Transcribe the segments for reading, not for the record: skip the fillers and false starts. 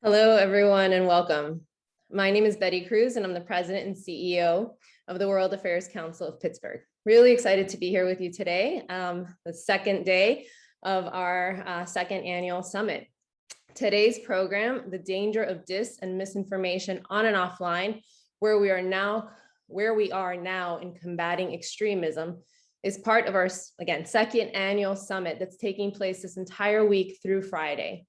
Hello, everyone, and welcome. My name is Betty Cruz, and I'm the president and CEO of the World Affairs Council of Pittsburgh. Really excited to be here with you today, the second day of our second annual summit. Today's program, The Danger of Dis and Misinformation on and Offline, where we are now in combating extremism, is part of our, again, second annual summit that's taking place this entire week through Friday.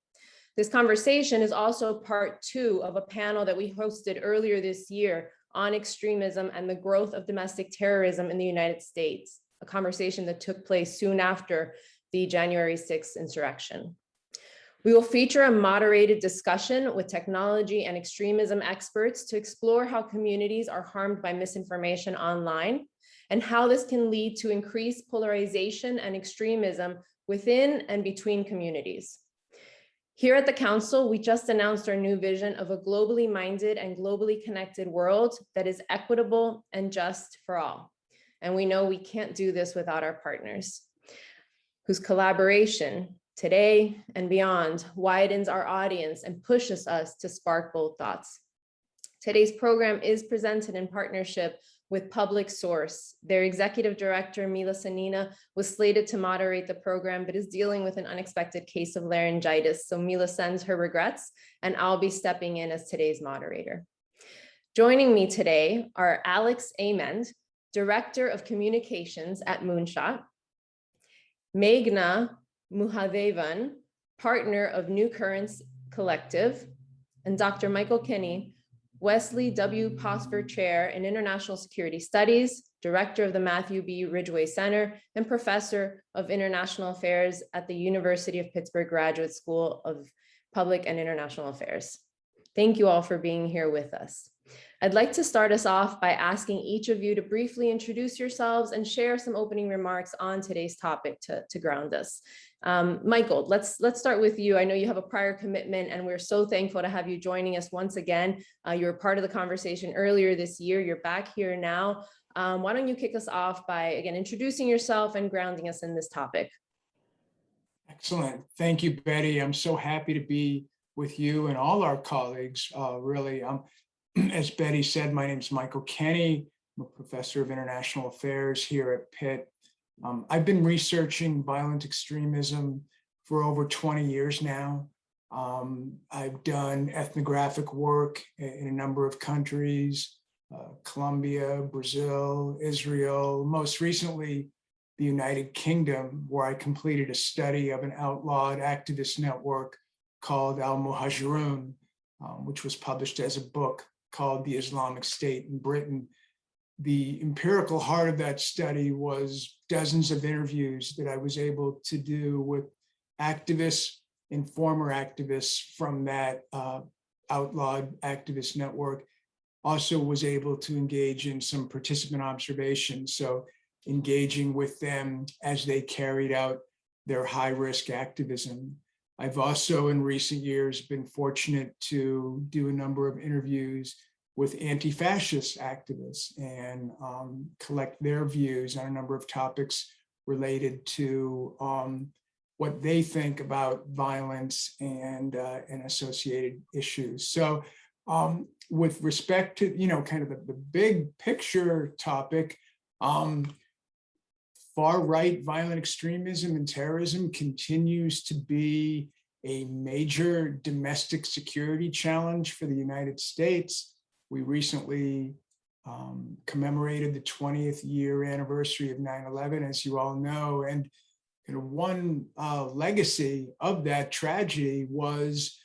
This conversation is also part two of a panel that we hosted earlier this year on extremism and the growth of domestic terrorism in the United States, a conversation that took place soon after the January 6th insurrection. We will feature a moderated discussion with technology and extremism experts to explore how communities are harmed by misinformation online and how this can lead to increased polarization and extremism within and between communities. Here at the Council, we just announced our new vision of a globally minded and globally connected world that is equitable and just for all. And we know we can't do this without our partners, whose collaboration today and beyond widens our audience and pushes us to spark bold thoughts. Today's program is presented in partnership with PublicSource. Their executive director, Mila Sanina, was slated to moderate the program, but is dealing with an unexpected case of laryngitis. So Mila sends her regrets, and I'll be stepping in as today's moderator. Joining me today are Alex Amend, Director of Communications at Moonshot, Meghna Muhadevan, partner of New Currents Collective, and Dr. Michael Kinney, Wesley W. Posfer Chair in International Security Studies, Director of the Matthew B. Ridgway Center, and Professor of International Affairs at the University of Pittsburgh Graduate School of Public and International Affairs. Thank you all for being here with us. I'd like to start us off by asking each of you to briefly introduce yourselves and share some opening remarks on today's topic to ground us. Michael, let's start with you. I know you have a prior commitment, and we're so thankful to have you joining us once again. You were part of the conversation earlier this year. You're back here now. Why don't you kick us off by, again, introducing yourself and grounding us in this topic? Excellent. Thank you, Betty. I'm so happy to be with you and all our colleagues, really. As Betty said, my name is Michael Kinney. I'm a professor of international affairs here at Pitt. I've been researching violent extremism for over 20 years now. I've done ethnographic work in a number of countries, Colombia, Brazil, Israel, most recently the United Kingdom, where I completed a study of an outlawed activist network called Al-Muhajirun, which was published as a book called The Islamic State in Britain. The empirical heart of that study was dozens of interviews that I was able to do with activists and former activists from that outlawed activist network. Also was able to engage in some participant observation, so engaging with them as they carried out their high-risk activism. I've also, in recent years, been fortunate to do a number of interviews with anti-fascist activists and collect their views on a number of topics related to what they think about violence and associated issues. So with respect to, kind of the big picture topic, far-right violent extremism and terrorism continues to be a major domestic security challenge for the United States. We recently commemorated the 20th year anniversary of 9/11, as you all know, and one legacy of that tragedy was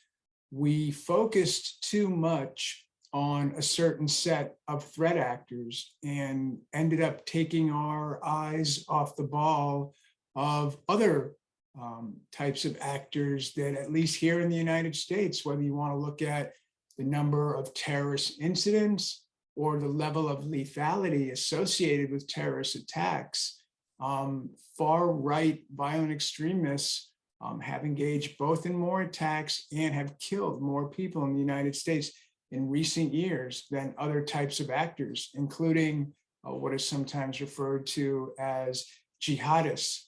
we focused too much on a certain set of threat actors and ended up taking our eyes off the ball of other types of actors that, at least here in the United States, whether you want to look at the number of terrorist incidents or the level of lethality associated with terrorist attacks, far-right violent extremists have engaged both in more attacks and have killed more people in the United States in recent years than other types of actors, including what is sometimes referred to as jihadist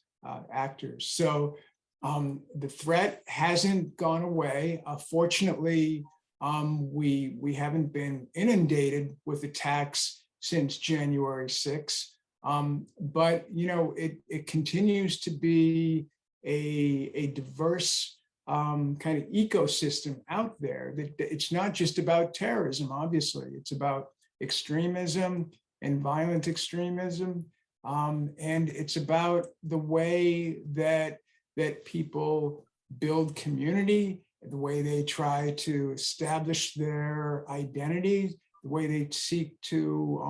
actors. So The threat hasn't gone away. Fortunately, we haven't been inundated with attacks since January 6th. But it continues to be a diverse kind of ecosystem out there. That it's not just about terrorism, obviously. It's about extremism and violent extremism. And it's about the way that people build community, the way they try to establish their identities, the way they seek to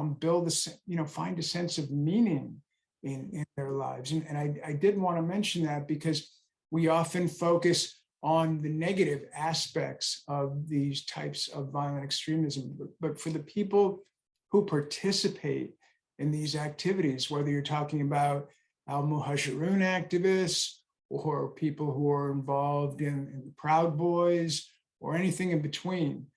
find a sense of meaning in their lives. And I did want to mention that because we often focus on the negative aspects of these types of violent extremism. But for the people who participate in these activities, whether you're talking about al-Muhajirun activists, or people who are involved in the Proud Boys, or anything in between,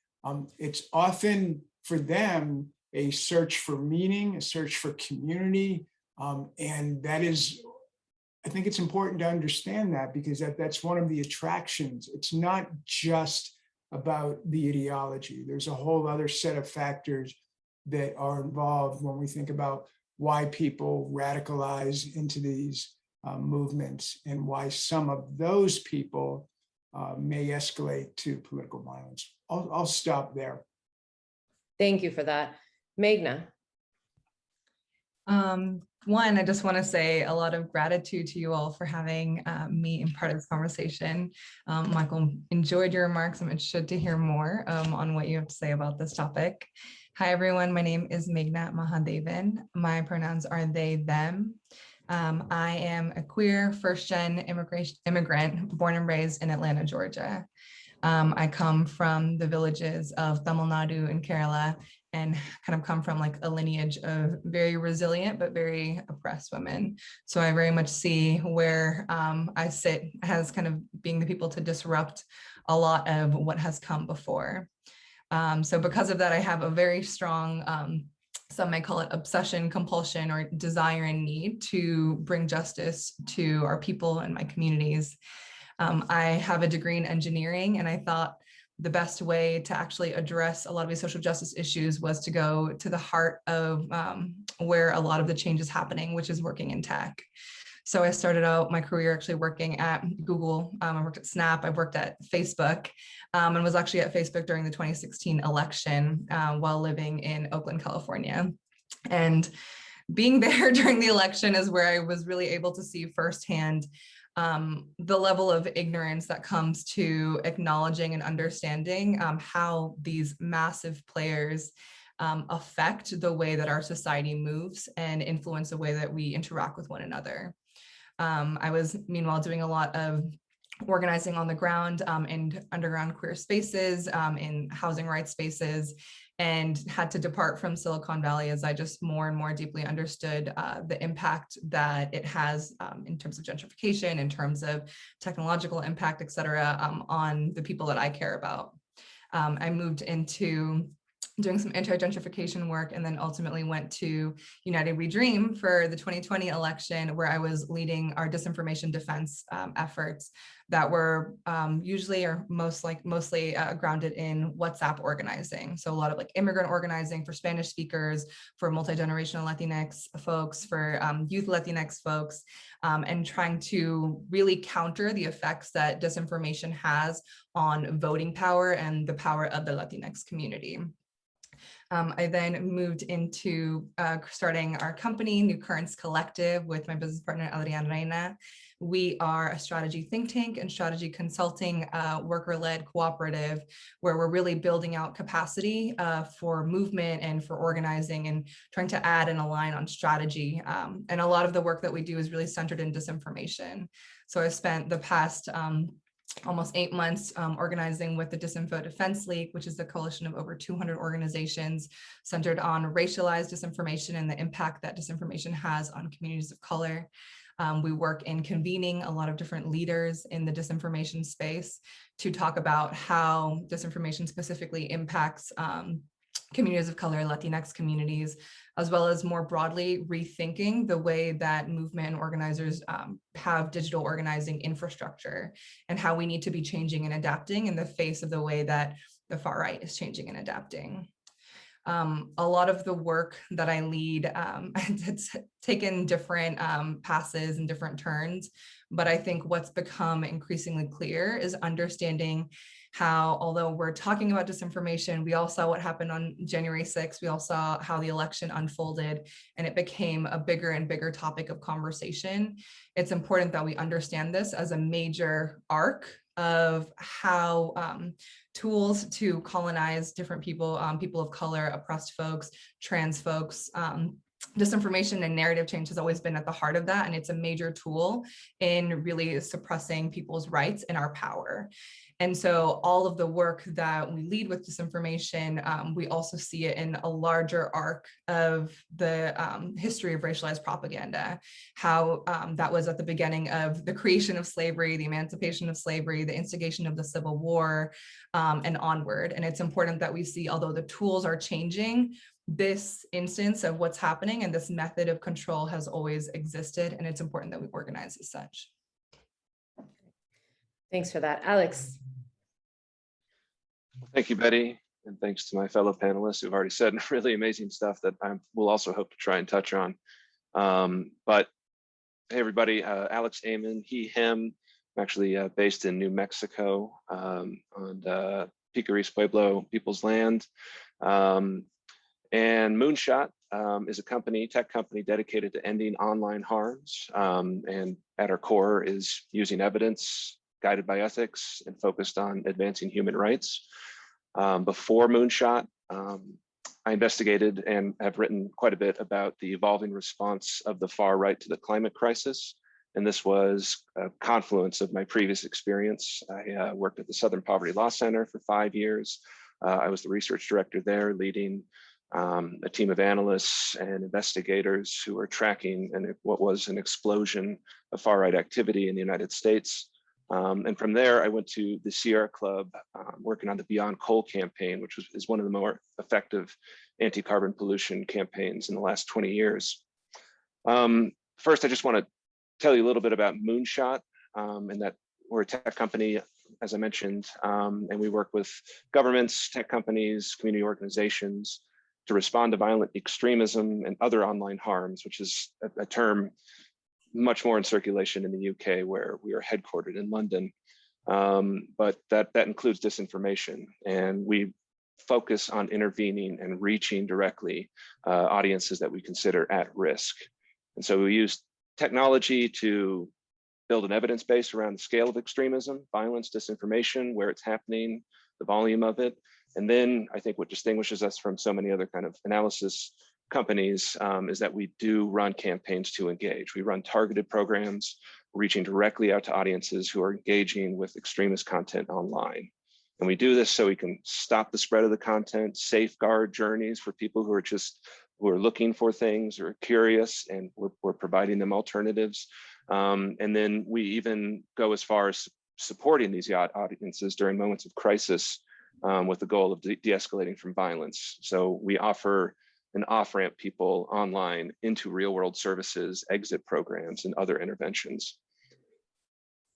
it's often for them a search for meaning, a search for community. And that is, I think it's important to understand that, because that's one of the attractions. It's not just about the ideology. There's a whole other set of factors that are involved when we think about why people radicalize into these movements, and why some of those people may escalate to political violence. I'll stop there. Thank you for that. Meghna. One, I just want to say a lot of gratitude to you all for having me in part of this conversation. Michael, enjoyed your remarks. I'm interested to hear more on what you have to say about this topic. Hi, everyone. My name is Meghna Mahadevan. My pronouns are they, them. I am a queer first-gen immigrant born and raised in Atlanta, Georgia. I come from the villages of Tamil Nadu and Kerala, and kind of come from like a lineage of very resilient but very oppressed women. So I very much see where I sit as kind of being the people to disrupt a lot of what has come before. So because of that, I have a very strong some may call it obsession, compulsion, or desire and need to bring justice to our people and my communities. I have a degree in engineering, and I thought the best way to actually address a lot of these social justice issues was to go to the heart of where a lot of the change is happening, which is working in tech. So I started out my career actually working at Google. I worked at Snap, I worked at Facebook, and was actually at Facebook during the 2016 election while living in Oakland, California. And being there during the election is where I was really able to see firsthand the level of ignorance that comes to acknowledging and understanding how these massive players affect the way that our society moves and influence the way that we interact with one another. I was meanwhile doing a lot of organizing on the ground in underground queer spaces, in housing rights spaces, and had to depart from Silicon Valley as I just more and more deeply understood the impact that it has in terms of gentrification, in terms of technological impact, et cetera, on the people that I care about. I moved into doing some anti-gentrification work, and then ultimately went to United We Dream for the 2020 election, where I was leading our disinformation defense efforts that were usually or mostly grounded in WhatsApp organizing. So a lot of like immigrant organizing for Spanish speakers, for multi-generational Latinx folks, for youth Latinx folks, and trying to really counter the effects that disinformation has on voting power and the power of the Latinx community. I then moved into starting our company, New Currents Collective, with my business partner, Adriana Reina. We are a strategy think tank and strategy consulting worker-led cooperative, where we're really building out capacity for movement and for organizing and trying to add and align on strategy. And a lot of the work that we do is really centered in disinformation. So I've spent the past almost 8 months organizing with the Disinfo Defense League, which is a coalition of over 200 organizations centered on racialized disinformation and the impact that disinformation has on communities of color. We work in convening a lot of different leaders in the disinformation space to talk about how disinformation specifically impacts communities of color, Latinx communities, as well as more broadly rethinking the way that movement and organizers have digital organizing infrastructure, and how we need to be changing and adapting in the face of the way that the far right is changing and adapting. A lot of the work that I lead, it's taken different passes and different turns, but I think what's become increasingly clear is understanding how, although we're talking about disinformation, we all saw what happened on January 6th. We all saw how the election unfolded, and it became a bigger and bigger topic of conversation. It's important that we understand this as a major arc of how tools to colonize different people, people of color, oppressed folks, trans folks, disinformation and narrative change has always been at the heart of that. And it's a major tool in really suppressing people's rights and our power. And so all of the work that we lead with disinformation, we also see it in a larger arc of the history of racialized propaganda, how that was at the beginning of the creation of slavery, the emancipation of slavery, the instigation of the Civil War, and onward. And it's important that we see, although the tools are changing, this instance of what's happening and this method of control has always existed, and it's important that we organize as such. Thanks for that. Alex. Thank you, Betty, and thanks to my fellow panelists who've already said really amazing stuff that I will also hope to try and touch on. But hey, everybody, Alex Amon, he, him. I'm actually based in New Mexico on Picaris Pueblo people's land. And Moonshot is a company, tech company dedicated to ending online harms. And at our core is using evidence, guided by ethics, and focused on advancing human rights. Before Moonshot, I investigated and have written quite a bit about the evolving response of the far right to the climate crisis. And this was a confluence of my previous experience. I worked at the Southern Poverty Law Center for 5 years. I was the research director there, leading a team of analysts and investigators who were tracking what was an explosion of far right activity in the United States. And from there, I went to the Sierra Club, working on the Beyond Coal campaign, which is one of the more effective anti-carbon pollution campaigns in the last 20 years. First, I just want to tell you a little bit about Moonshot, and that we're a tech company, as I mentioned, and we work with governments, tech companies, community organizations to respond to violent extremism and other online harms, which is a term much more in circulation in the UK, where we are headquartered in London. But that includes disinformation, and we focus on intervening and reaching directly audiences that we consider at risk. And so we use technology to build an evidence base around the scale of extremism, violence, disinformation, where it's happening, the volume of it. And then I think what distinguishes us from so many other kind of analysis companies is that we do run campaigns to engage. We run targeted programs, reaching directly out to audiences who are engaging with extremist content online. And we do this so we can stop the spread of the content, safeguard journeys for people who are looking for things or curious, and we're providing them alternatives. And then we even go as far as supporting these audiences during moments of crisis with the goal of de-escalating from violence. So we offer and off-ramp people online into real-world services, exit programs, and other interventions.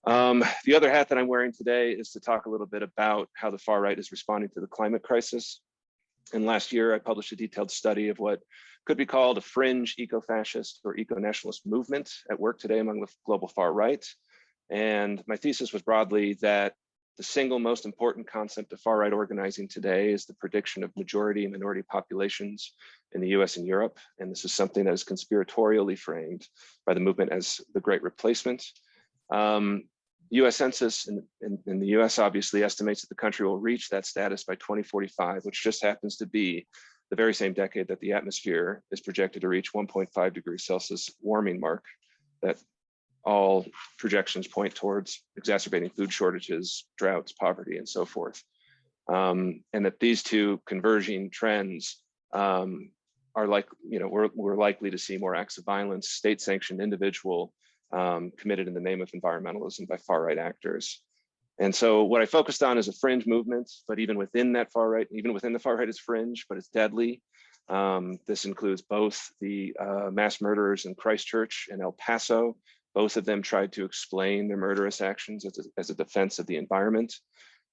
The other hat that I'm wearing today is to talk a little bit about how the far right is responding to the climate crisis. And last year, I published a detailed study of what could be called a fringe eco-fascist or eco-nationalist movement at work today among the global far right. And my thesis was broadly that the single most important concept of far right organizing today is the prediction of majority and minority populations in the US and Europe. And this is something that is conspiratorially framed by the movement as the Great Replacement. US Census in the US obviously estimates that the country will reach that status by 2045, which just happens to be the very same decade that the atmosphere is projected to reach 1.5 degrees Celsius warming mark that all projections point towards exacerbating food shortages, droughts, poverty, and so forth. And that these two converging trends are like, we're likely to see more acts of violence, state-sanctioned individual committed in the name of environmentalism by far-right actors. And so what I focused on is a fringe movement, but even within that far right, even within the far right is fringe, but it's deadly. This includes both the mass murderers in Christchurch and El Paso. Both of them tried to explain their murderous actions as a defense of the environment.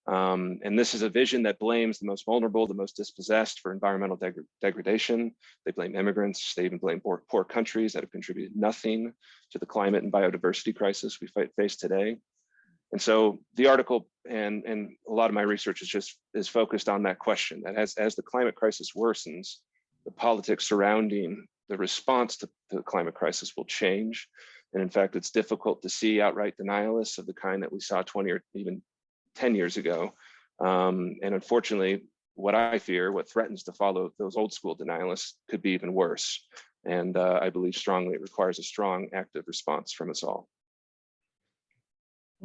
And this is a vision that blames the most vulnerable, the most dispossessed for environmental degradation. They blame immigrants. They even blame poor countries that have contributed nothing to the climate and biodiversity crisis we face today. And so the article and a lot of my research is focused on that question, that as the climate crisis worsens, the politics surrounding the response to the climate crisis will change. And in fact, it's difficult to see outright denialists of the kind that we saw 20 or even 10 years ago. And unfortunately, what threatens to follow those old school denialists could be even worse. And I believe strongly it requires a strong active response from us all.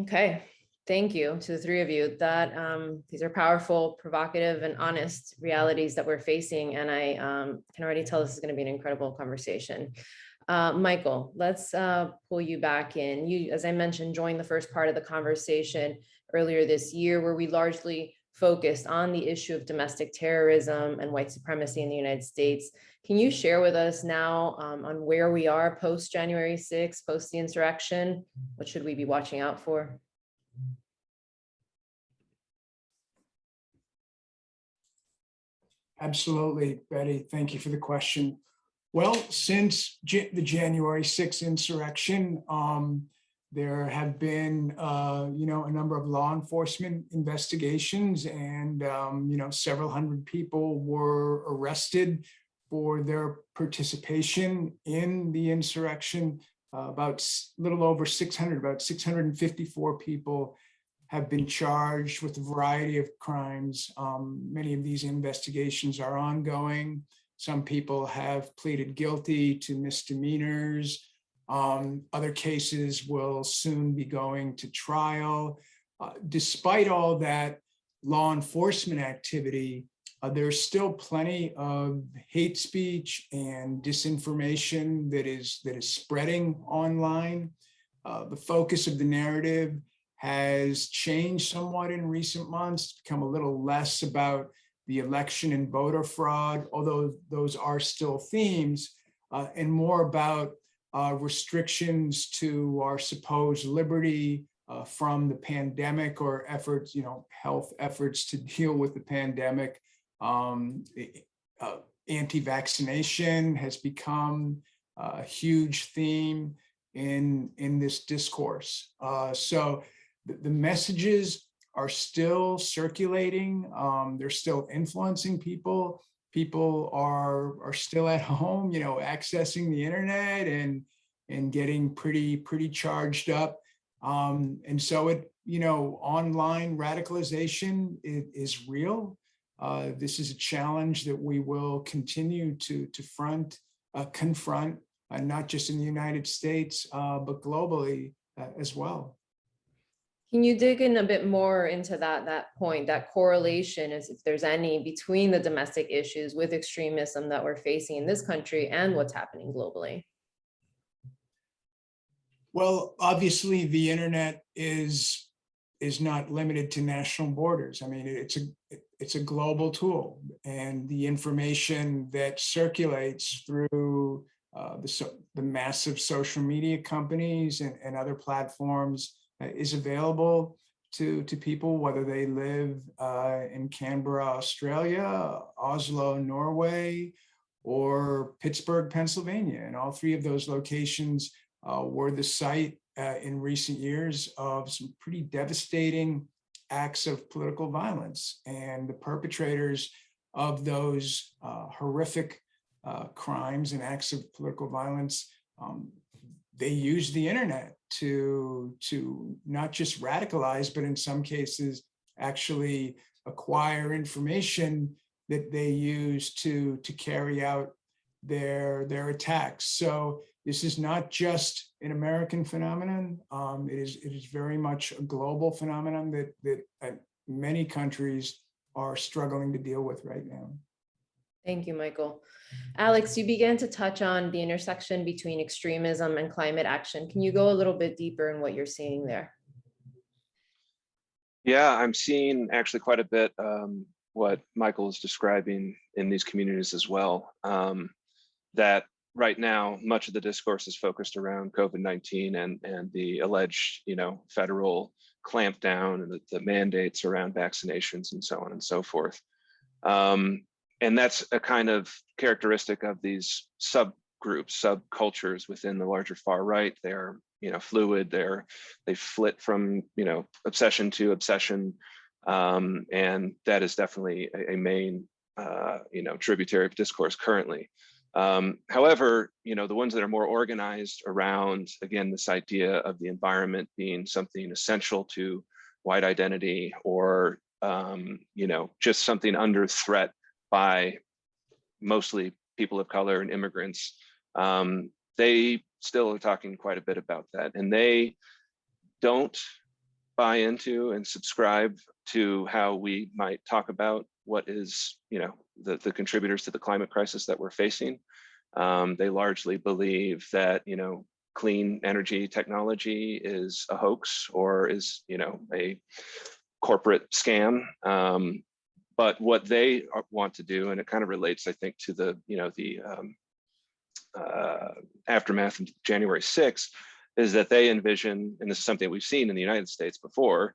Okay, thank you to the three of you. That these are powerful, provocative, and honest realities that we're facing. And I can already tell this is going to be an incredible conversation. Michael, let's pull you back in. You, as I mentioned, joined the first part of the conversation earlier this year, where we largely focused on the issue of domestic terrorism and white supremacy in the United States. Can you share with us now on where we are post January 6th, post the insurrection? What should we be watching out for? Absolutely, Betty. Thank you for the question. Well, since the January 6th insurrection, there have been, a number of law enforcement investigations, and several hundred people were arrested for their participation in the insurrection. About a little over 600, about 654 people have been charged with a variety of crimes. Many of these investigations are ongoing. Some people have pleaded guilty to misdemeanors. Other cases will soon be going to trial. Despite all that law enforcement activity, there's still plenty of hate speech and disinformation that is spreading online. The focus of the narrative has changed somewhat in recent months, become a little less about the election and voter fraud, although those are still themes, and more about restrictions to our supposed liberty from the pandemic, or efforts, health efforts to deal with the pandemic. Anti-vaccination has become a huge theme in this discourse. So the messages are still circulating. They're still influencing people. People are still at home, accessing the internet and getting pretty charged up. And so online radicalization is real. This is a challenge that we will continue to confront, not just in the United States, but globally as well. Can you dig in a bit more into that point, that correlation, if there's any, between the domestic issues with extremism that we're facing in this country and what's happening globally? Well, obviously the internet is not limited to national borders. I mean, it's a global tool, and the information that circulates through the massive social media companies and other platforms is available to people, whether they live in Canberra, Australia, Oslo, Norway, or Pittsburgh, Pennsylvania. And all three of those locations were the site in recent years of some pretty devastating acts of political violence. And the perpetrators of those horrific crimes and acts of political violence, they use the internet to not just radicalize, but in some cases actually acquire information that they use to carry out their attacks. So this is not just an American phenomenon. It is very much a global phenomenon that many countries are struggling to deal with right now. Thank you, Michael. Alex, you began to touch on the intersection between extremism and climate action. Can you go a little bit deeper in what you're seeing there? Yeah, I'm seeing actually quite a bit what Michael is describing in these communities as well. That right now, much of the discourse is focused around COVID-19 and the alleged, federal clampdown and the mandates around vaccinations and so on and so forth. And that's a kind of characteristic of these subgroups, subcultures within the larger far right. They're, fluid. They flit from, obsession to obsession, and that is definitely a main, tributary of discourse currently. However, the ones that are more organized around, again, this idea of the environment being something essential to white identity, or just something under threat by mostly people of color and immigrants, they still are talking quite a bit about that, and they don't buy into and subscribe to how we might talk about what is, the contributors to the climate crisis that we're facing. They largely believe that, clean energy technology is a hoax or is, a corporate scam. But what they want to do, and it kind of relates, I think, to the, aftermath of January 6th, is that they envision, and this is something we've seen in the United States before,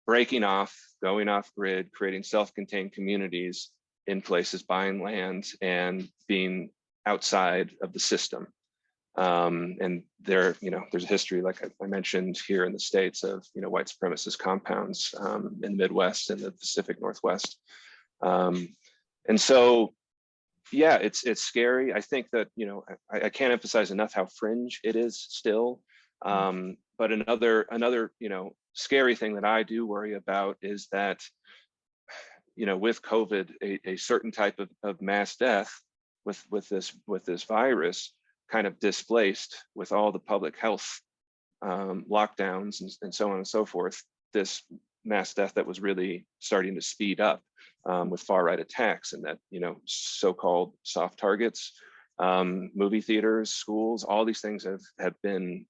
breaking off, going off grid, creating self-contained communities in places, buying land and being outside of the system. And there's a history, like I mentioned here in the States, of, white supremacist compounds in the Midwest and the Pacific Northwest. And so, yeah, it's scary. I think that, I can't emphasize enough how fringe it is still. But another, scary thing that I do worry about is that, with COVID, a certain type of mass death with this virus kind of displaced, with all the public health lockdowns and so on and so forth, this mass death that was really starting to speed up with far right attacks, and that, so-called soft targets, movie theaters, schools, all these things have been,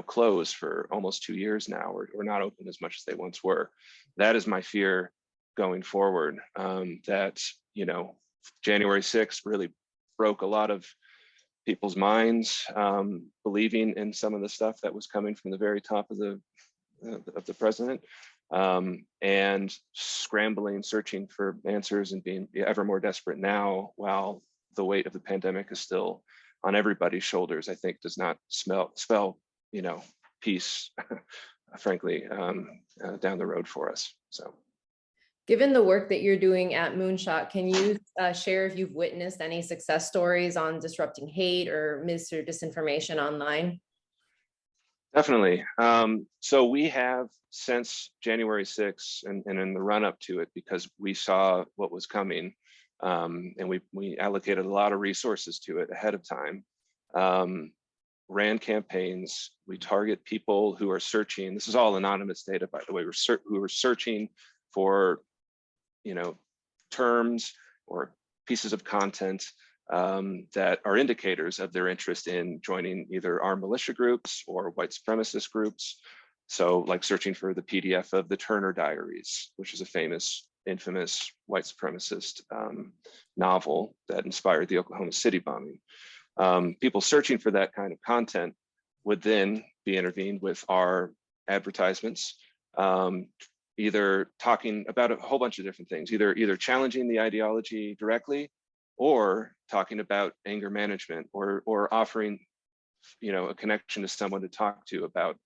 closed for almost 2 years now, or not open as much as they once were. That is my fear going forward, that, January 6th really broke a lot of people's minds, believing in some of the stuff that was coming from the very top of the president, and scrambling, searching for answers, and being ever more desperate now, while the weight of the pandemic is still on everybody's shoulders, I think does not spell peace, frankly, down the road for us. So, given the work that you're doing at Moonshot, can you share if you've witnessed any success stories on disrupting hate or mis or disinformation online? Definitely. So we have, since January 6th and in the run up to it, because we saw what was coming, and we allocated a lot of resources to it ahead of time, ran campaigns. We target people who are searching. This is all anonymous data, by the way. Who are searching for, terms or pieces of content that are indicators of their interest in joining either armed militia groups or white supremacist groups. So, like searching for the PDF of the Turner Diaries, which is a infamous white supremacist novel that inspired the Oklahoma City bombing. People searching for that kind of content would then be intervened with our advertisements, either talking about a whole bunch of different things, either challenging the ideology directly, or talking about anger management, or offering, a connection to someone to talk to about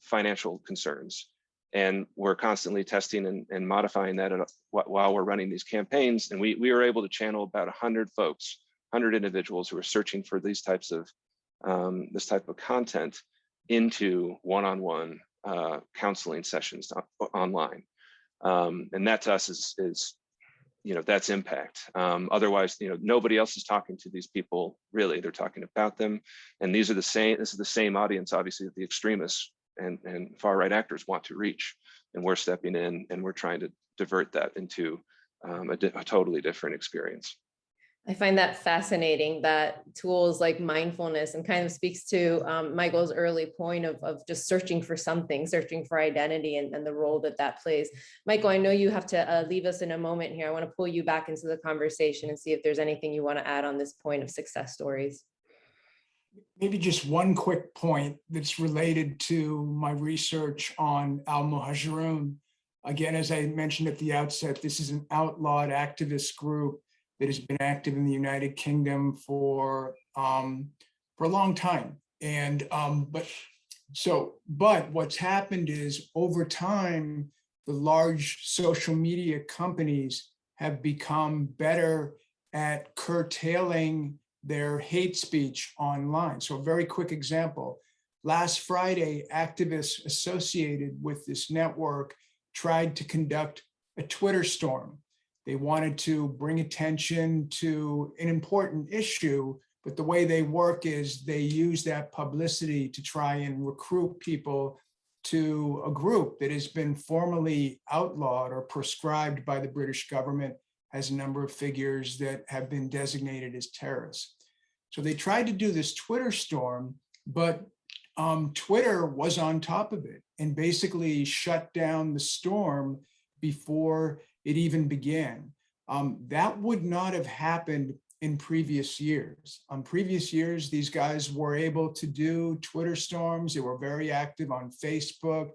financial concerns. And we're constantly testing and modifying that while we're running these campaigns. And we were able to channel about 100 folks, 100 individuals who are searching for these types of this type of content into one-on-one counseling sessions online. And that to us is that's impact. Otherwise, nobody else is talking to these people, really. They're talking about them. And this is the same audience, obviously, that the extremists and far right actors want to reach. And we're stepping in and we're trying to divert that into a totally different experience. I find that fascinating, that tools like mindfulness, and kind of speaks to Michael's early point of just searching for something, searching for identity, and the role that that plays. Michael, I know you have to leave us in a moment here. I want to pull you back into the conversation and see if there's anything you want to add on this point of success stories. Maybe just one quick point that's related to my research on al-Muhajirun. Again, as I mentioned at the outset, this is an outlawed activist group that has been active in the United Kingdom for a long time. And but what's happened is, over time, the large social media companies have become better at curtailing their hate speech online. So a very quick example: last Friday, activists associated with this network tried to conduct a Twitter storm. They wanted to bring attention to an important issue, but the way they work is they use that publicity to try and recruit people to a group that has been formally outlawed or proscribed by the British government, has a number of figures that have been designated as terrorists. So they tried to do this Twitter storm, but Twitter was on top of it and basically shut down the storm before it even began. That would not have happened in previous years. On previous years, these guys were able to do Twitter storms. They were very active on Facebook,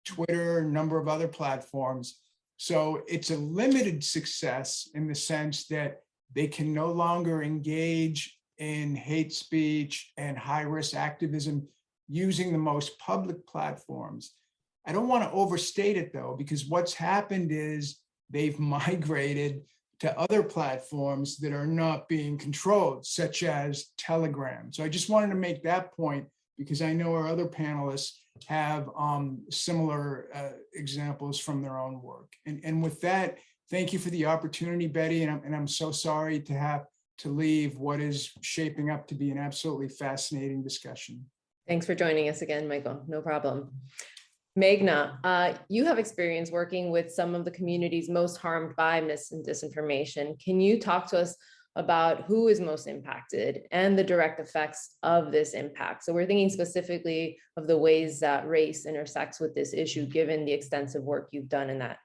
Twitter, a number of other platforms. So it's a limited success in the sense that they can no longer engage in hate speech and high-risk activism using the most public platforms. I don't want to overstate it, though, because what's happened is they've migrated to other platforms that are not being controlled, such as Telegram. So I just wanted to make that point, because I know our other panelists have similar examples from their own work. And with that, thank you for the opportunity, Betty, and I'm so sorry to have to leave what is shaping up to be an absolutely fascinating discussion. Thanks for joining us again, Michael. No problem. Meghna, you have experience working with some of the communities most harmed by mis and disinformation. Can you talk to us about who is most impacted and the direct effects of this impact? So we're thinking specifically of the ways that race intersects with this issue, given the extensive work you've done in that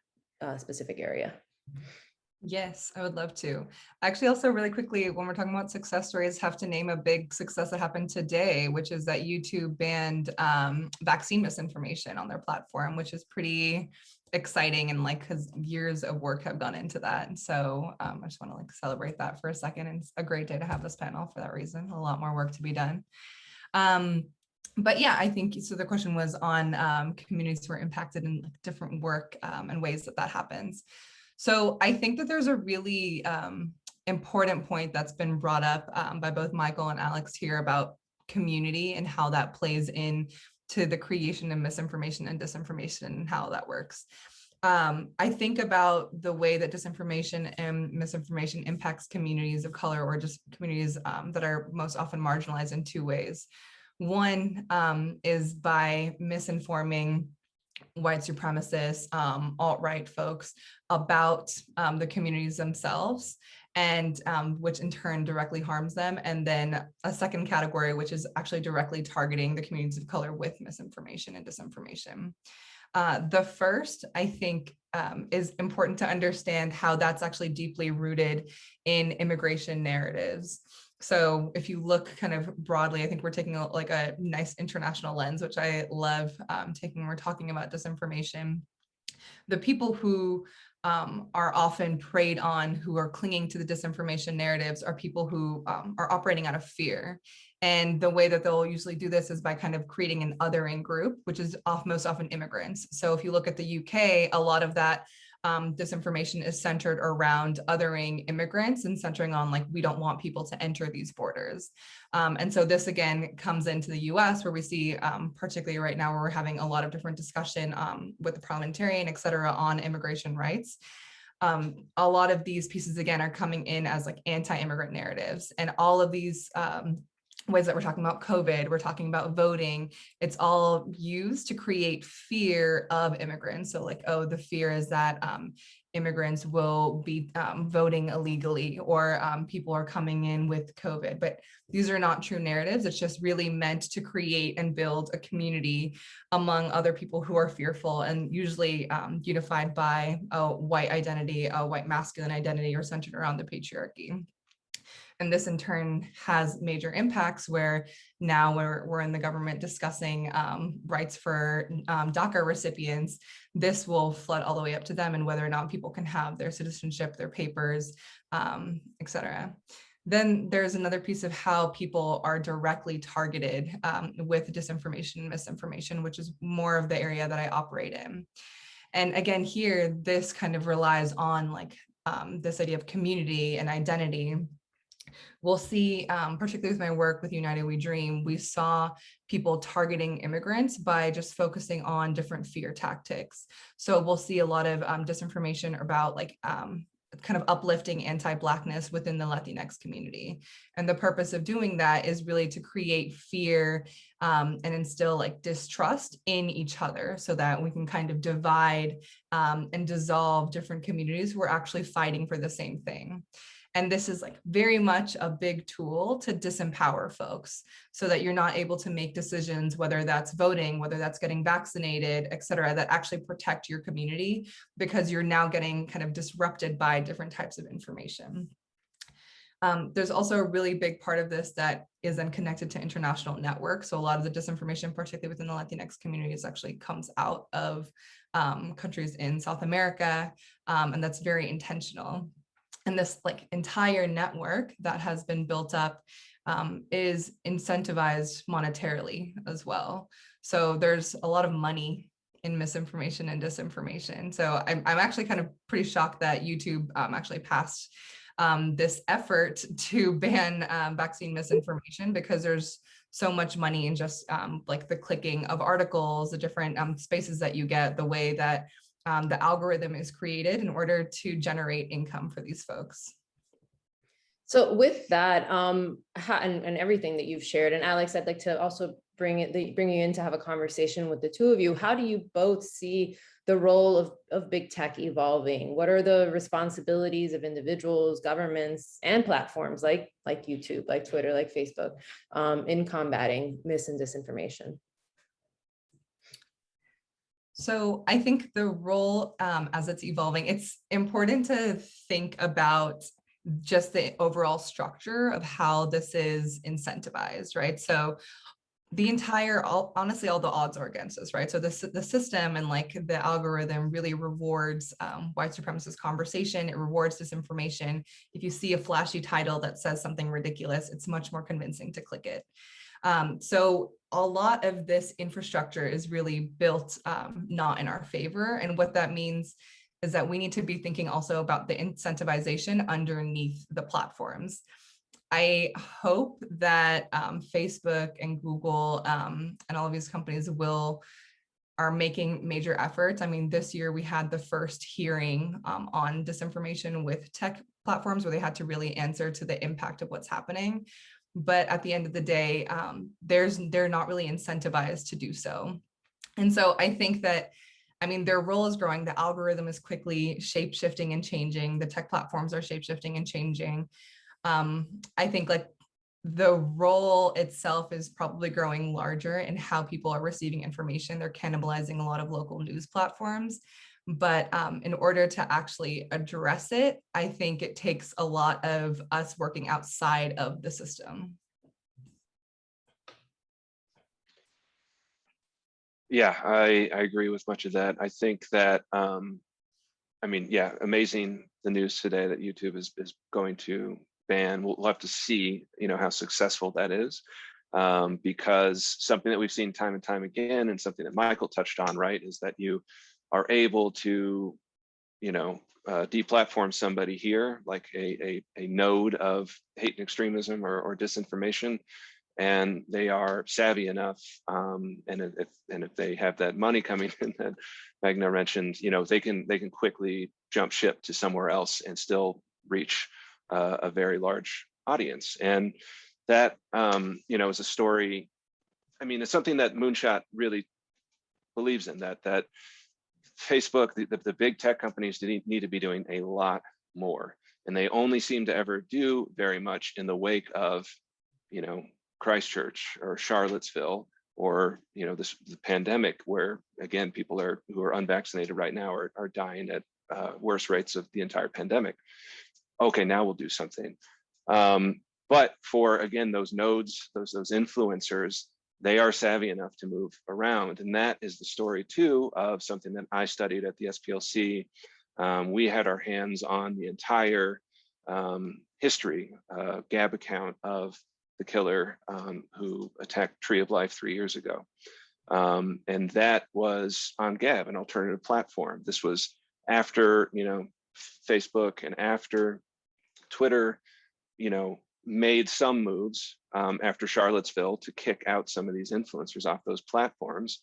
specific area. Yes, I would love to. Actually, also really quickly, when we're talking about success stories, have to name a big success that happened today, which is that YouTube banned vaccine misinformation on their platform, which is pretty exciting, and because years of work have gone into that. And so I just want to celebrate that for a second. And it's a great day to have this panel for that reason. A lot more work to be done. But yeah, I think so. The question was on communities who are impacted in different work and ways that happens. So I think that there's a really important point that's been brought up by both Michael and Alex here about community and how that plays in to the creation of misinformation and disinformation and how that works. I think about the way that disinformation and misinformation impacts communities of color, or just communities that are most often marginalized, in two ways. One is by misinforming white supremacists, alt-right folks about the communities themselves, and which in turn directly harms them. And then a second category, which is actually directly targeting the communities of color with misinformation and disinformation. The first, I think, is important to understand how that's actually deeply rooted in immigration narratives. So if you look kind of broadly, I think we're taking a nice international lens, which I love taking when we're talking about disinformation. The people who are often preyed on, who are clinging to the disinformation narratives, are people who are operating out of fear. And the way that they'll usually do this is by kind of creating an othering group, which is most often immigrants. So if you look at the UK, a lot of that disinformation is centered around othering immigrants and centering on we don't want people to enter these borders. And so this again comes into the US, where we see, particularly right now, where we're having a lot of different discussion with the parliamentarian, et cetera, on immigration rights. A lot of these pieces again are coming in as anti-immigrant narratives, and all of these ways that we're talking about COVID, we're talking about voting, it's all used to create fear of immigrants. So like, oh, the fear is that immigrants will be voting illegally, or people are coming in with COVID. But these are not true narratives. It's just really meant to create and build a community among other people who are fearful, and usually unified by a white identity, a white masculine identity, or centered around the patriarchy. And this in turn has major impacts where now we're in the government discussing rights for DACA recipients. This will flood all the way up to them and whether or not people can have their citizenship, their papers, et cetera. Then there's another piece of how people are directly targeted with disinformation and misinformation, which is more of the area that I operate in. And again, here, this kind of relies on like this idea of community and identity. We'll see, particularly with my work with United We Dream, we saw people targeting immigrants by just focusing on different fear tactics. So we'll see a lot of disinformation about like kind of uplifting anti-Blackness within the Latinx community. And the purpose of doing that is really to create fear and instill like distrust in each other so that we can kind of divide and dissolve different communities who are actually fighting for the same thing. And this is like very much a big tool to disempower folks so that you're not able to make decisions, whether that's voting, whether that's getting vaccinated, et cetera, that actually protect your community, because you're now getting kind of disrupted by different types of information. There's also a really big part of this that is then connected to international networks. So a lot of the disinformation, particularly within the Latinx communities, actually comes out of countries in South America, and that's very intentional. And this like entire network that has been built up is incentivized monetarily as well. So there's a lot of money in misinformation and disinformation. So I'm actually kind of pretty shocked that YouTube actually passed this effort to ban vaccine misinformation, because there's so much money in just like the clicking of articles, the different spaces that you get, the way that the algorithm is created in order to generate income for these folks. So with that and everything that you've shared, and Alex, I'd like to also bring you in to have a conversation with the two of you. How do you both see the role of big tech evolving? What are the responsibilities of individuals, governments, and platforms like YouTube, like Twitter, like Facebook, in combating mis and disinformation? So I think the role as it's evolving, it's important to think about just the overall structure of how this is incentivized, right? So the entire, honestly, all the odds are against us, right? So the system and like the algorithm really rewards white supremacist conversation. It rewards disinformation. If you see a flashy title that says something ridiculous, it's much more convincing to click it. So a lot of this infrastructure is really built not in our favor. And what that means is that we need to be thinking also about the incentivization underneath the platforms. I hope that Facebook and Google and all of these companies are making major efforts. I mean, this year we had the first hearing on disinformation with tech platforms where they had to really answer to the impact of what's happening. But at the end of the day, they're not really incentivized to do so. And so I think that, I mean, their role is growing. The algorithm is quickly shape-shifting and changing. The tech platforms are shape-shifting and changing. I think like the role itself is probably growing larger in how people are receiving information. They're cannibalizing a lot of local news platforms. But in order to actually address it, I think it takes a lot of us working outside of the system. Yeah, I agree with much of that. I think that, I mean, yeah, amazing the news today that YouTube is going to ban. We'll have to see, you know, how successful that is, because something that we've seen time and time again, and something that Michael touched on, right, is that you are able to, you know, deplatform somebody here, like a node of hate and extremism or disinformation, and they are savvy enough, and if they have that money coming in that Magna mentioned, you know, they can quickly jump ship to somewhere else and still reach a very large audience. And that, is a story. I mean, it's something that Moonshot really believes in, that Facebook, the big tech companies need to be doing a lot more. And they only seem to ever do very much in the wake of, Christchurch or Charlottesville, or, the pandemic, where, again, people who are unvaccinated right now are dying at worse rates of the entire pandemic. Okay, now we'll do something. But for, again, those nodes, those influencers, they are savvy enough to move around. And that is the story too of something that I studied at the SPLC. We had our hands on the entire history, Gab account of the killer who attacked Tree of Life 3 years ago. And that was on Gab, an alternative platform. This was after, Facebook and after Twitter, made some moves after Charlottesville to kick out some of these influencers off those platforms.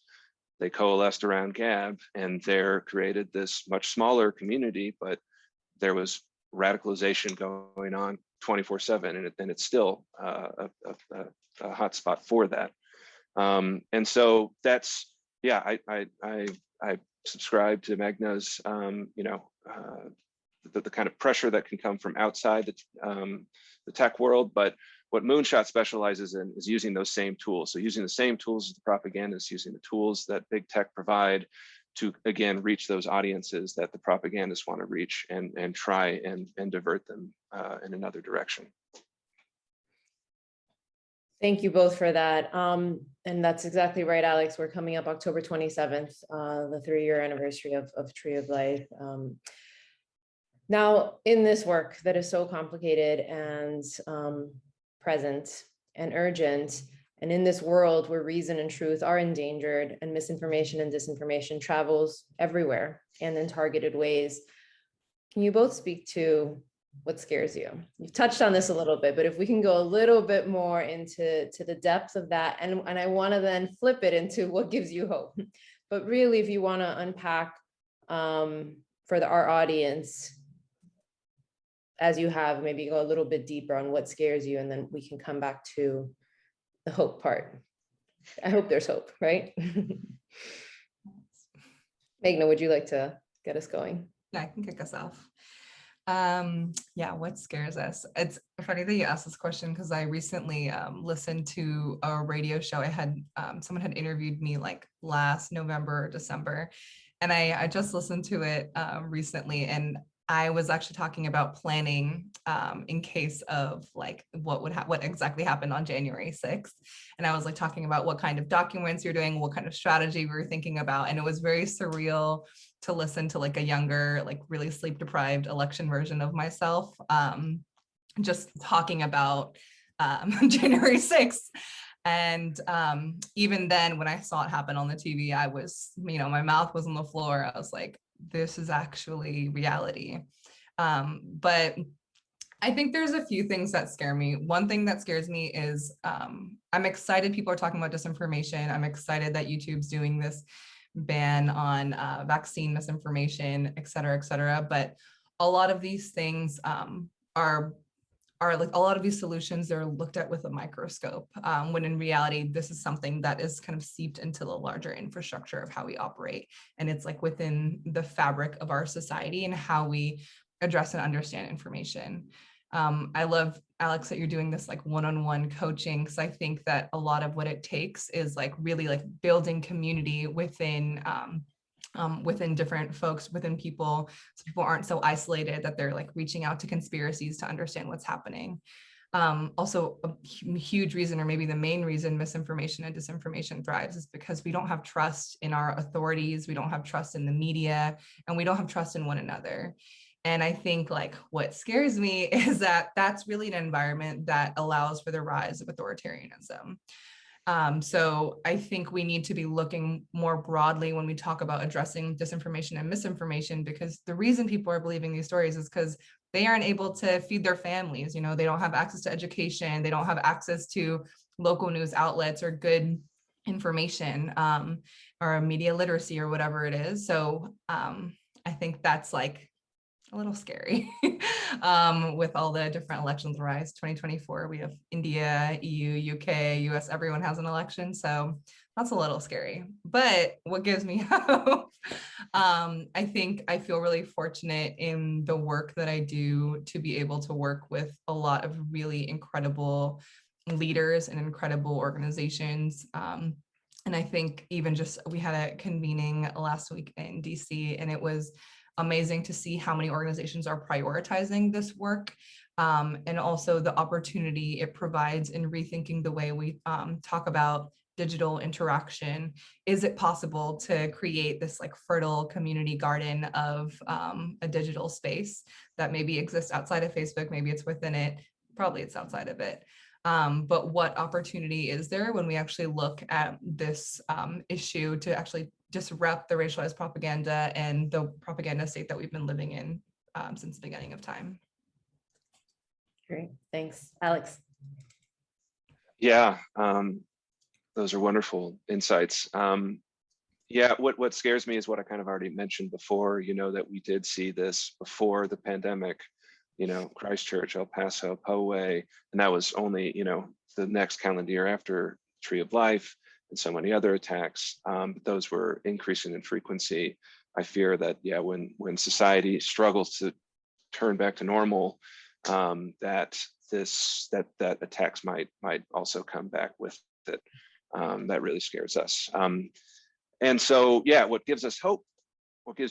They coalesced around Gab, and there created this much smaller community, but there was radicalization going on 24/7, and it's still a hotspot for that. And so that's, yeah, I subscribe to Magna's, the kind of pressure that can come from outside the tech world, but what Moonshot specializes in is using those same tools. So using the same tools as the propagandists, using the tools that big tech provide to, again, reach those audiences that the propagandists want to reach, and try and divert them in another direction. Thank you both for that. And that's exactly right, Alex. We're coming up October 27th, the 3-year anniversary of Tree of Life. Now, in this work that is so complicated and present and urgent, and in this world where reason and truth are endangered and misinformation and disinformation travels everywhere and in targeted ways, can you both speak to what scares you? You've touched on this a little bit, but if we can go a little bit more into the depth of that, and I want to then flip it into what gives you hope. But really, if you want to unpack for our audience, as you have, maybe go a little bit deeper on what scares you, and then we can come back to the hope part. I hope there's hope, right? Magna, would you like to get us going? Yeah, I can kick us off. Yeah, what scares us? It's funny that you asked this question, because I recently listened to a radio show. I had someone had interviewed me like last November or December, and I just listened to it recently, and I was actually talking about planning in case of like what exactly happened on January 6th. And I was like talking about what kind of documents you're doing, what kind of strategy we were thinking about. And it was very surreal to listen to like a younger, like really sleep deprived election version of myself, just talking about January 6th. And even then, when I saw it happen on the TV, I was, my mouth was on the floor. I was like, this is actually reality. But I think there's a few things that scare me. One thing that scares me is I'm excited people are talking about disinformation. I'm excited that YouTube's doing this ban on vaccine misinformation, et cetera, but a lot of these things are like, a lot of these solutions, they're looked at with a microscope, when in reality, this is something that is kind of seeped into the larger infrastructure of how we operate. And it's like within the fabric of our society and how we address and understand information. I love, Alex, that you're doing this like one-on-one coaching, because I think that a lot of what it takes is like really like building community within different folks, within people, so people aren't so isolated that they're like reaching out to conspiracies to understand what's happening. Also, a huge reason, or maybe the main reason misinformation and disinformation thrives, is because we don't have trust in our authorities, we don't have trust in the media, and we don't have trust in one another. And I think like what scares me is that that's really an environment that allows for the rise of authoritarianism. So I think we need to be looking more broadly when we talk about addressing disinformation and misinformation, because the reason people are believing these stories is because they aren't able to feed their families. They don't have access to education. They don't have access to local news outlets or good information, or media literacy or whatever it is. So I think that's like a little scary with all the different elections rise. 2024, we have India, EU, UK, US, everyone has an election. So that's a little scary. But what gives me hope, I think I feel really fortunate in the work that I do to be able to work with a lot of really incredible leaders and incredible organizations. And I think even just, we had a convening last week in DC, and it was amazing to see how many organizations are prioritizing this work, and also the opportunity it provides in rethinking the way we talk about digital interaction. Is it possible to create this like fertile community garden of a digital space that maybe exists outside of Facebook, maybe it's within it, probably it's outside of it. But what opportunity is there when we actually look at this issue to actually disrupt the racialized propaganda and the propaganda state that we've been living in since the beginning of time? Great, thanks. Alex. Yeah, those are wonderful insights. Yeah, what scares me is what I kind of already mentioned before, that we did see this before the pandemic, Christchurch, El Paso, Poway, and that was only, the next calendar year after Tree of Life and so many other attacks. But those were increasing in frequency. I fear that, yeah, when society struggles to turn back to normal, that attacks might also come back with it. That really scares us. And so, yeah, what gives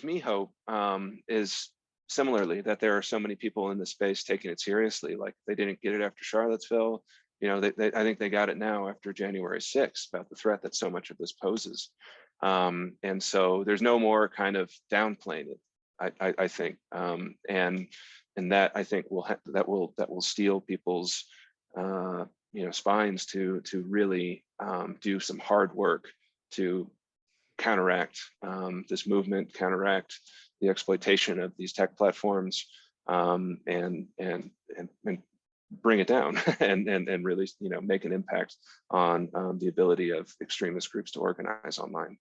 me hope is similarly that there are so many people in the space taking it seriously. Like they didn't get it after Charlottesville. I think they got it now after January 6th about the threat that so much of this poses. And so there's no more kind of downplaying it, I think. And that I think that will steel people's spines to really do some hard work to counteract this movement, counteract the exploitation of these tech platforms, and bring it down and really make an impact on the ability of extremist groups to organize online.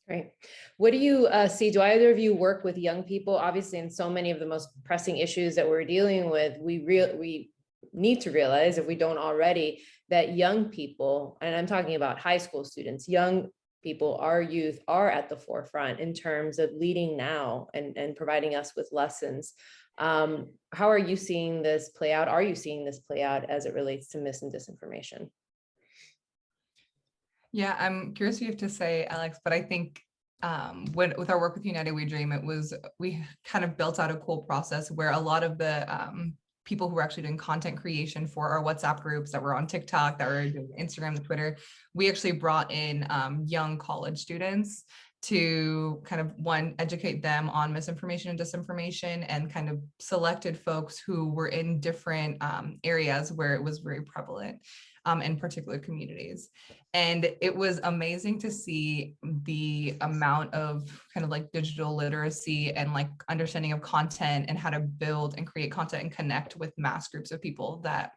Great. What do you see? Do either of you work with young people? Obviously, in so many of the most pressing issues that we're dealing with, we need to realize, if we don't already, that young people, and I'm talking about high school students, young people, our youth, are at the forefront in terms of leading now and providing us with lessons. How are you seeing this play out? Are you seeing this play out as it relates to mis and disinformation? Yeah, I'm curious what you have to say, Alex, but I think with our work with United We Dream, we kind of built out a cool process where a lot of the people who were actually doing content creation for our WhatsApp groups that were on TikTok, that were doing Instagram and Twitter, we actually brought in young college students to kind of, one, educate them on misinformation and disinformation, and kind of selected folks who were in different areas where it was very prevalent in particular communities. And it was amazing to see the amount of kind of like digital literacy and like understanding of content and how to build and create content and connect with mass groups of people that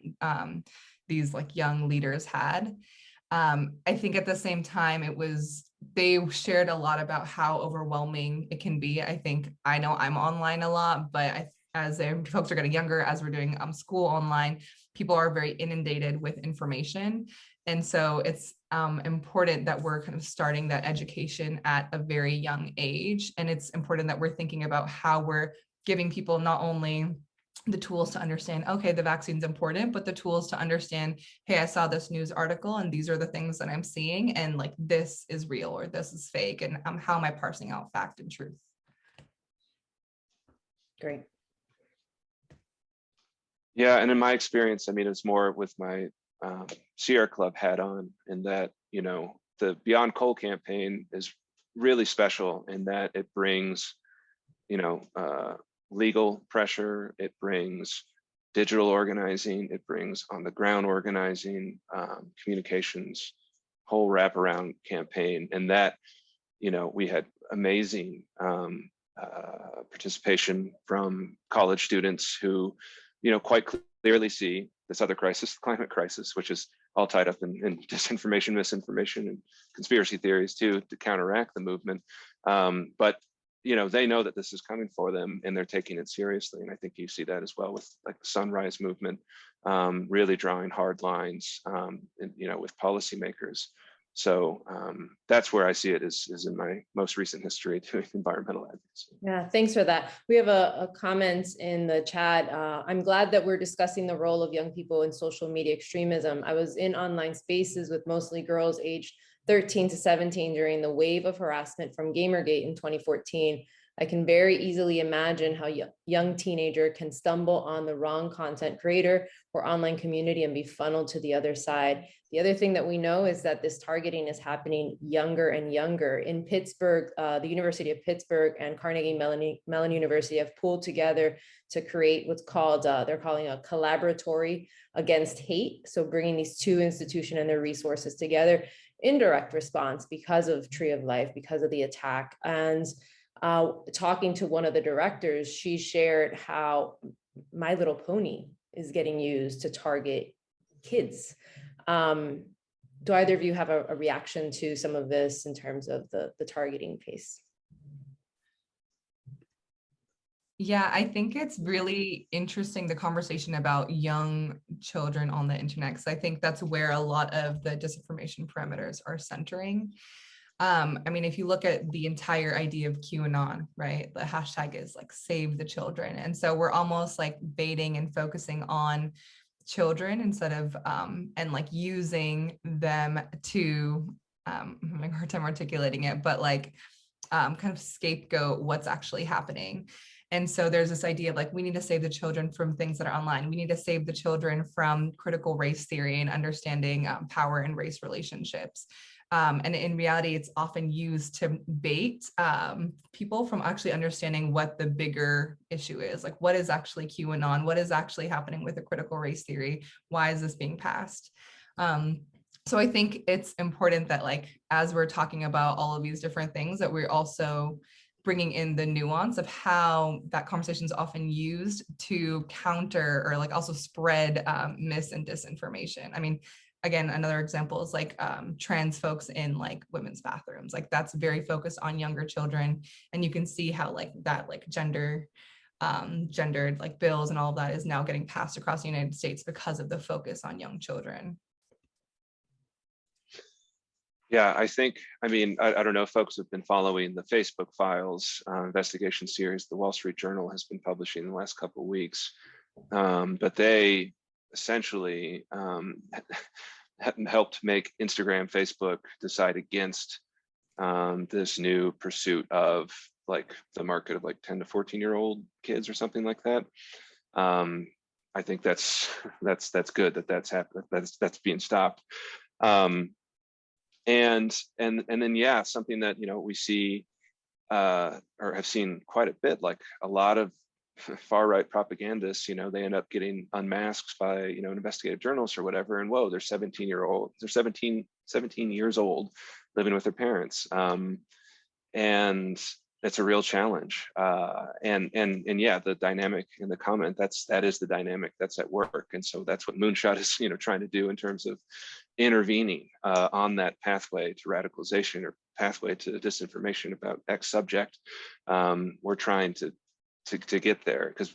these like young leaders had. I think at the same time, they shared a lot about how overwhelming it can be. I know I'm online a lot, but as folks are getting younger, as we're doing school online, people are very inundated with information. And so it's important that we're kind of starting that education at a very young age. And it's important that we're thinking about how we're giving people not only the tools to understand, okay, the vaccine's important, but the tools to understand, hey, I saw this news article and these are the things that I'm seeing, and like this is real or this is fake, and how am I parsing out fact and truth? Great. Yeah, and in my experience, I mean, it's more with my Sierra Club hat on, in that, the Beyond Coal campaign is really special in that it brings, legal pressure, it brings digital organizing, it brings on the ground organizing, communications, whole wraparound campaign. And that, we had amazing participation from college students who, quite clearly see this other crisis, the climate crisis, which is all tied up in disinformation, misinformation, and conspiracy theories too, to counteract the movement. But they know that this is coming for them and they're taking it seriously. And I think you see that as well with like the Sunrise Movement, really drawing hard lines, with policymakers. So that's where I see it is in my most recent history doing environmental advocacy. Yeah, thanks for that. We have a comment in the chat. I'm glad that we're discussing the role of young people in social media extremism. I was in online spaces with mostly girls aged 13 to 17 during the wave of harassment from Gamergate in 2014. I can very easily imagine how a young teenager can stumble on the wrong content creator or online community and be funneled to the other side. The other thing that we know is that this targeting is happening younger and younger. In Pittsburgh, the University of Pittsburgh and Carnegie Mellon University have pulled together to create what's called, they're calling a collaboratory against hate. So bringing these two institutions and their resources together in direct response because of Tree of Life, because of the attack. And talking to one of the directors, she shared how My Little Pony is getting used to target kids. Do either of you have a reaction to some of this in terms of the targeting piece? Yeah, I think it's really interesting, the conversation about young children on the internet, because I think that's where a lot of the disinformation parameters are centering. I mean, if you look at the entire idea of QAnon, right, the hashtag is like save the children. And so we're almost like baiting and focusing on children instead of, and like using them to, I'm having a hard time articulating it, but like kind of scapegoat what's actually happening. And so there's this idea of like, we need to save the children from things that are online. We need to save the children from critical race theory and understanding power and race relationships. And in reality, it's often used to bait people from actually understanding what the bigger issue is. Like, what is actually QAnon? What is actually happening with the critical race theory? Why is this being passed? So I think it's important that, like, as we're talking about all of these different things, that we're also bringing in the nuance of how that conversation is often used to counter or like also spread mis and disinformation. I mean, again, another example is like trans folks in like women's bathrooms. Like that's very focused on younger children. And you can see how like that like gendered like bills and all of that is now getting passed across the United States because of the focus on young children. Yeah, I mean, I don't know if folks have been following the Facebook Files investigation series the Wall Street Journal has been publishing in the last couple of weeks, but they essentially helped make Instagram, Facebook decide against this new pursuit of like the market of like 10 to 14-year-old kids or something like that. I think that's good that that's happened, that's being stopped. And then, yeah, something that, we see or have seen quite a bit, like a lot of far-right propagandists, they end up getting unmasked by, investigative journalists or whatever. And whoa, they're 17 years old living with their parents. And it's a real challenge. And yeah, the dynamic in the comment, that is the dynamic that's at work. And so that's what Moonshot is, trying to do in terms of intervening on that pathway to radicalization or pathway to disinformation about X subject. We're trying to get there, because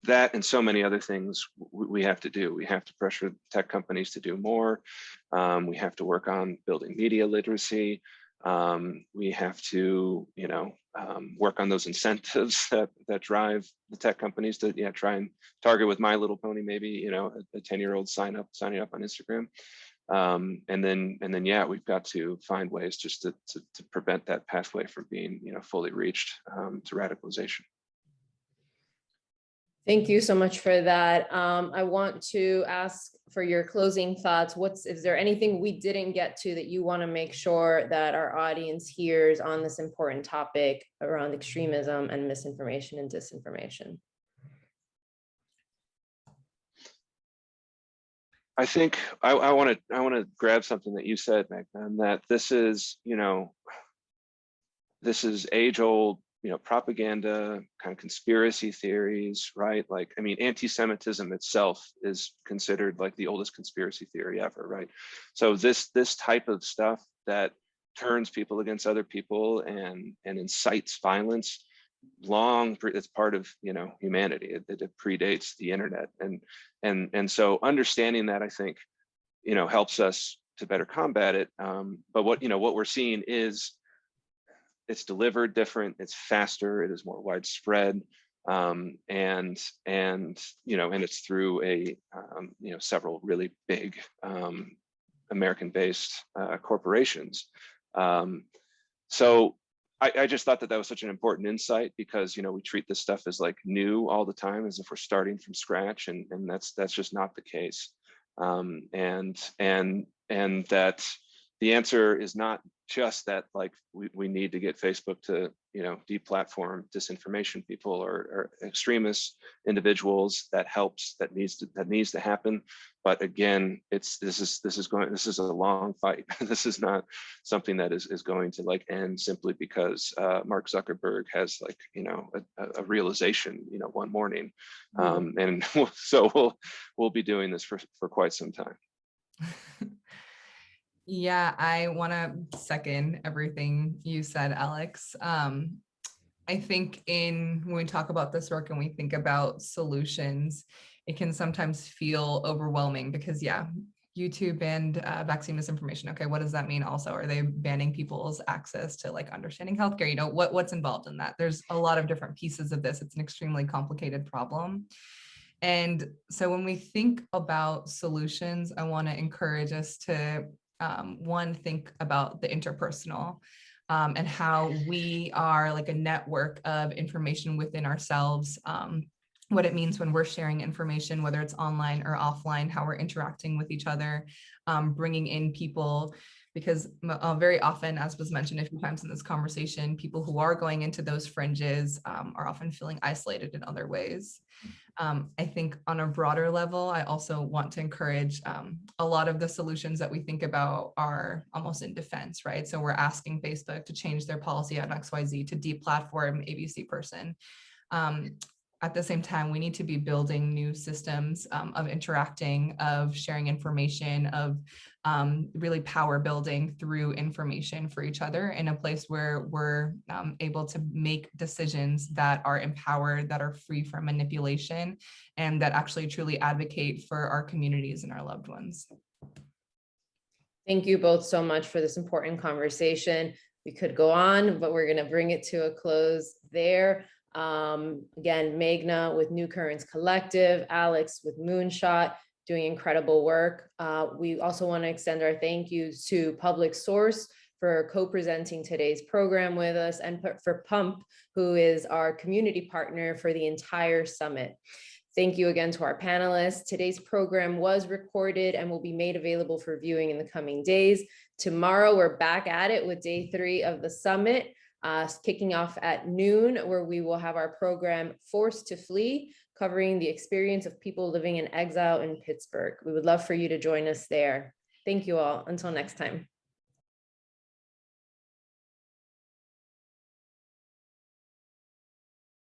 that and so many other things we have to do. We have to pressure tech companies to do more. We have to work on building media literacy. We have to, work on those incentives that drive the tech companies to try and target with My Little Pony, maybe, a 10-year-old signing up on Instagram. And then, yeah, we've got to find ways just to prevent that pathway from being, fully reached to radicalization. Thank you so much for that. I want to ask for your closing thoughts. Is there anything we didn't get to that you want to make sure that our audience hears on this important topic around extremism and misinformation and disinformation? I think I want to grab something that you said, Magna, that this is age-old, propaganda, kind of conspiracy theories, right? Like, I mean, anti-Semitism itself is considered like the oldest conspiracy theory ever, right? So this type of stuff that turns people against other people and incites violence, it's part of, humanity. It predates the internet. And so understanding that, I think, helps us to better combat it. But what we're seeing is it's delivered different, it's faster, it is more widespread. And it's through several really big American-based corporations. So I just thought that was such an important insight, because we treat this stuff as like new all the time, as if we're starting from scratch, and that's just not the case. And that the answer is not just that, like, we need to get Facebook to deplatform disinformation people or extremist individuals. That needs to happen. But again, this is a long fight. This is not something that is going to like end simply because Mark Zuckerberg has like a realization one morning. And so we'll be doing this for quite some time. Yeah, I want to second everything you said, Alex. I think when we talk about this work and we think about solutions, it can sometimes feel overwhelming because, yeah, YouTube banned vaccine misinformation. Okay, what does that mean also? Are they banning people's access to like understanding healthcare? What's involved in that? There's a lot of different pieces of this. It's an extremely complicated problem. And so when we think about solutions, I want to encourage us to think about the interpersonal and how we are like a network of information within ourselves, what it means when we're sharing information, whether it's online or offline, how we're interacting with each other, bringing in people, because very often, as was mentioned a few times in this conversation, people who are going into those fringes are often feeling isolated in other ways. I think on a broader level, I also want to encourage a lot of the solutions that we think about are almost in defense, right? So we're asking Facebook to change their policy on XYZ, to deplatform ABC person. At the same time, we need to be building new systems of interacting, of sharing information, of really power building through information for each other in a place where we're able to make decisions that are empowered, that are free from manipulation, and that actually truly advocate for our communities and our loved ones. Thank you both so much for this important conversation. We could go on, but we're going to bring it to a close there. Again, Meghna with New Currents Collective, Alex with Moonshot, doing incredible work. We also want to extend our thank yous to PublicSource for co-presenting today's program with us, and for PUMP, who is our community partner for the entire summit. Thank you again to our panelists. Today's program was recorded and will be made available for viewing in the coming days. Tomorrow, we're back at it with day 3 of the summit, kicking off at noon, where we will have our program Forced to Flee, covering the experience of people living in exile in Pittsburgh. We would love for you to join us there. Thank you all. Until next time.